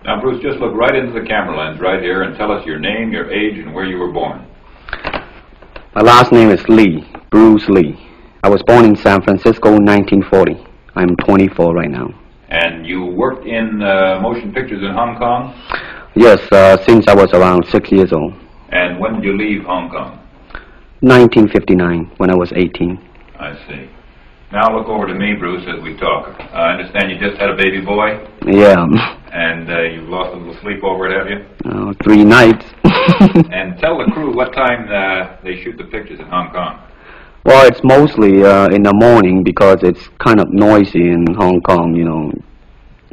Now, Bruce, just look right into the camera lens right here and tell us your name, your age, and where you were born. My last name is Lee, Bruce Lee. I was born in San Francisco in 1940. I'm 24 right now. And you worked in motion pictures in Hong Kong? Yes, since I was around 6 years old. And when did you leave Hong Kong? 1959, when I was 18. I see. Now look over to me, Bruce, as we talk. I understand you just had a baby boy? Yeah. And you've lost a little sleep over it, have you? 3 nights. And tell the crew what time they shoot the pictures in Hong Kong. Well, it's mostly in the morning because it's kind of noisy in Hong Kong, you know,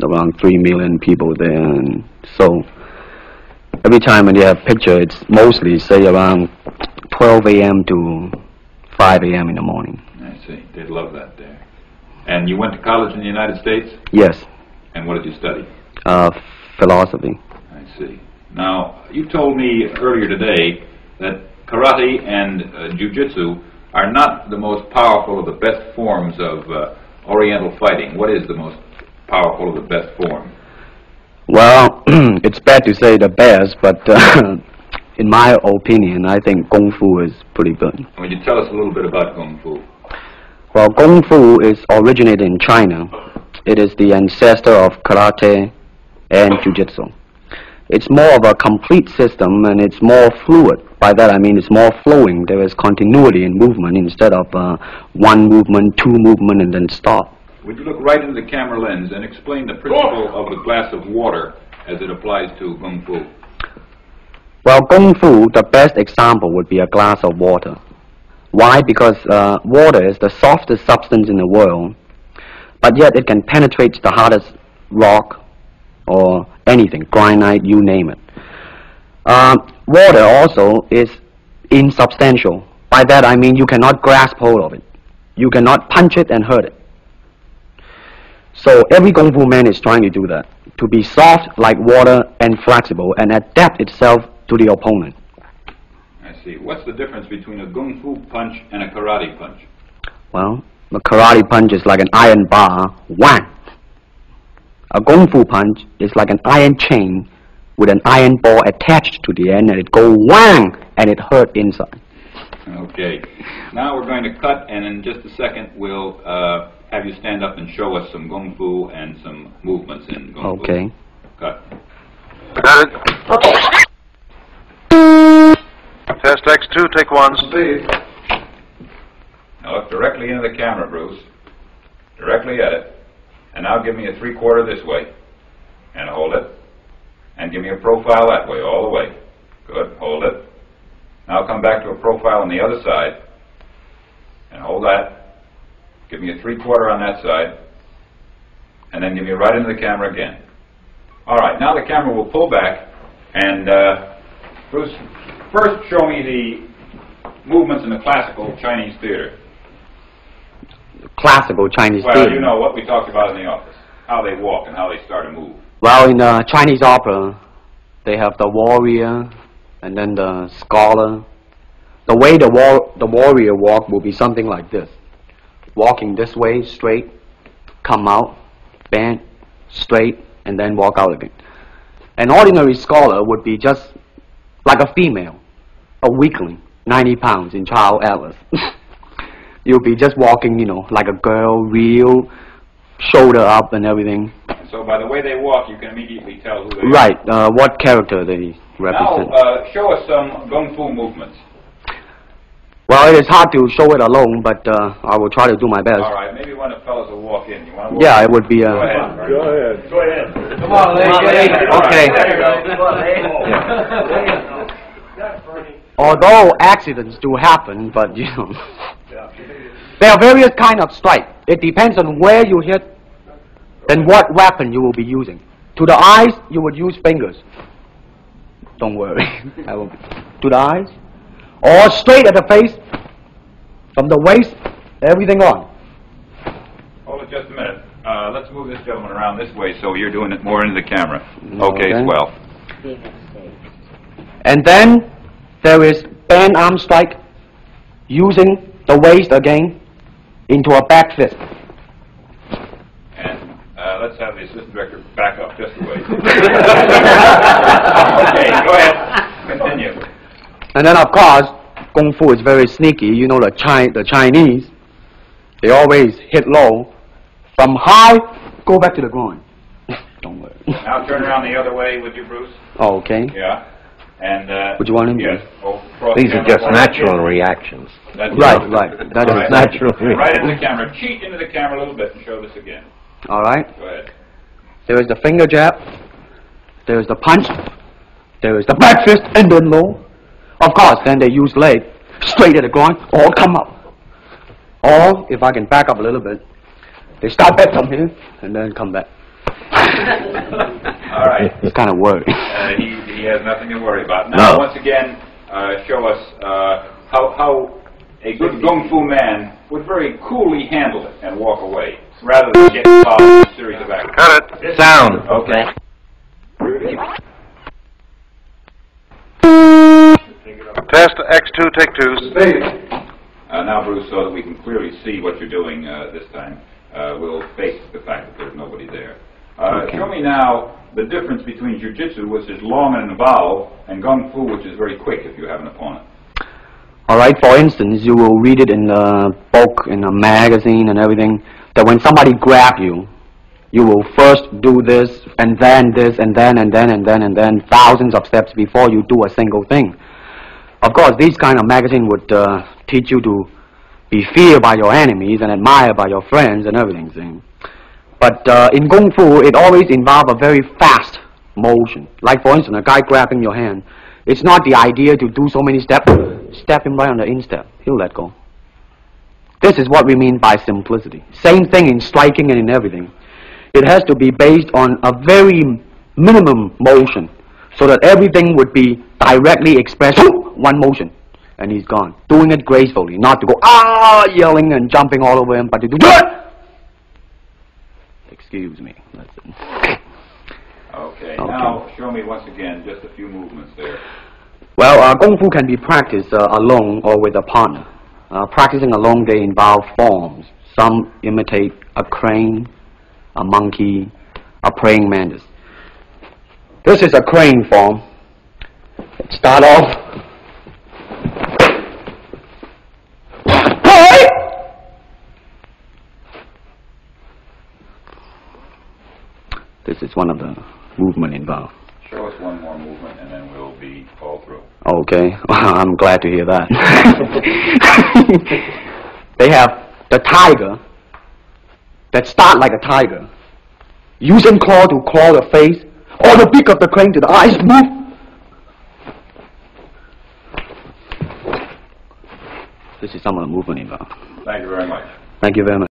around 3 million people there. And so every time when you have picture, it's mostly, say, around 12 a.m. to 5 a.m. in the morning. I see. They'd love that there. And you went to college in the United States? Yes. And what did you study? Philosophy. I see. Now, you told me earlier today that karate and jiu-jitsu are not the most powerful or the best forms of Oriental fighting. What is the most powerful or the best form? Well, it's bad to say the best, but in my opinion, I think Kung Fu is pretty good. Would you tell us a little bit about Kung Fu? Well, Kung Fu is originated in China. It is the ancestor of karate and jiu-jitsu. It's more of a complete system and it's more fluid. By that I mean it's more flowing. There is continuity in movement instead of one movement, two movement, and then stop. Would you look right into the camera lens and explain the principle of the glass of water as it applies to Kung Fu? Well, Kung Fu, the best example would be a glass of water. Why? Because water is the softest substance in the world, but yet it can penetrate the hardest rock or anything, granite, you name it. Water also is insubstantial. By that I mean you cannot grasp hold of it. You cannot punch it and hurt it. So every Kung Fu man is trying to do that, to be soft like water and flexible and adapt itself to the opponent. I see. What's the difference between a Kung Fu punch and a karate punch? Well, the karate punch is like an iron bar, whang. A Kung Fu punch is like an iron chain with an iron ball attached to the end, and it goes whang, and it hurt inside. Okay. Now we're going to cut, and in just a second we'll have you stand up and show us some Kung Fu and some movements in Kung Fu. Okay. Cut. Got it. Okay. Test X2, take 1. Speed. Now look directly into the camera, Bruce. Directly at it. And now give me a 3/4 this way. And hold it. And give me a profile that way, all the way. Good. Hold it. Now come back to a profile on the other side. And hold that. Give me a 3/4 on that side. And then give me right into the camera again. All right. Now the camera will pull back. And Bruce, first show me the movements in the classical Chinese theater. Classical Chinese well, theater. You know what we talked about in the office. How they walk and how they start to move. Well, in Chinese opera, they have the warrior and then the scholar. The way the warrior walk will be something like this. Walking this way, straight, come out, bend, straight, and then walk out again. An ordinary scholar would be just like a female, a weakling, 90 pounds in child atlas. You'll be just walking, you know, like a girl, real, shoulder up and everything. So by the way they walk, you can immediately tell who they are. Right, what character they represent. Now, show us some Kung Fu movements. Well, it is hard to show it alone, but I will try to do my best. All right, maybe one of the fellows will walk in. You want to walk yeah, in? it would be... Go ahead. Go ahead. Go ahead. Come on, lady. Okay. Although accidents do happen, but, you know... There are various kinds of strike. It depends on where you hit, then what weapon you will be using. To the eyes, you would use fingers. Don't worry. To the eyes. Or straight at the face, from the waist, everything on. Hold it just a minute. Let's move this gentleman around this way so you're doing it more into the camera. Okay, swell. And then there is band arm strike, using the waist again into a back fist. And let's have the assistant director back up just a way. Okay, go ahead. Continue. And then, of course, Kung Fu is very sneaky. You know, the Chinese, they always hit low. From high, go back to the groin. Don't worry. Now turn around the other way with you, Bruce. Oh, okay. Yeah. And, would you want him? Yes. These are just natural reactions. That's Right. That is natural. Right into the camera. Cheat into the camera a little bit and show this again. All right. Go ahead. There is the finger jab. There is the punch. There is the back fist and then low. Of course, then they use leg straight at the groin or come up. Or, if I can back up a little bit, they start back from here and then come back. All right. It's kind of worried. He has nothing to worry about. Now, once again, show us how a good Kung Fu man would very coolly handle it and walk away, rather than get involved in a series of actions. Cut it. Sound. Okay. Test X2, take 2. Now, Bruce, so that we can clearly see what you're doing this time, we'll face the fact that there's nobody there. Okay. Show me now the difference between jiu-jitsu, which is long and involved, and Kung Fu, which is very quick if you have an opponent. All right, for instance, you will read it in a book, in a magazine and everything, that when somebody grabs you, you will first do this, and then this, and then, and then, and then, and then, thousands of steps before you do a single thing. Of course, these kind of magazine would teach you to be feared by your enemies and admired by your friends and everything. See? But in Kung Fu, it always involves a very fast motion. Like, for instance, a guy grabbing your hand. It's not the idea to do so many steps. Step him right on the instep. He'll let go. This is what we mean by simplicity. Same thing in striking and in everything. It has to be based on a very minimum motion, so that everything would be directly expressed. One motion, and he's gone. Doing it gracefully, not to go yelling and jumping all over him, but to do Excuse me. That's it. Okay. Now show me once again just a few movements there. Well, Kung Fu can be practiced alone or with a partner. Practicing alone, they involve forms. Some imitate a crane, a monkey, a praying mantis. This is a crane form. Start off. This is one of the movement involved. Show us one more movement and then we'll be all through. Okay, I'm glad to hear that. They have the tiger that start like a tiger, using claw to claw the face, or the beak of the crane to the eyes move. This is some of the movement involved. Thank you very much. Thank you very much.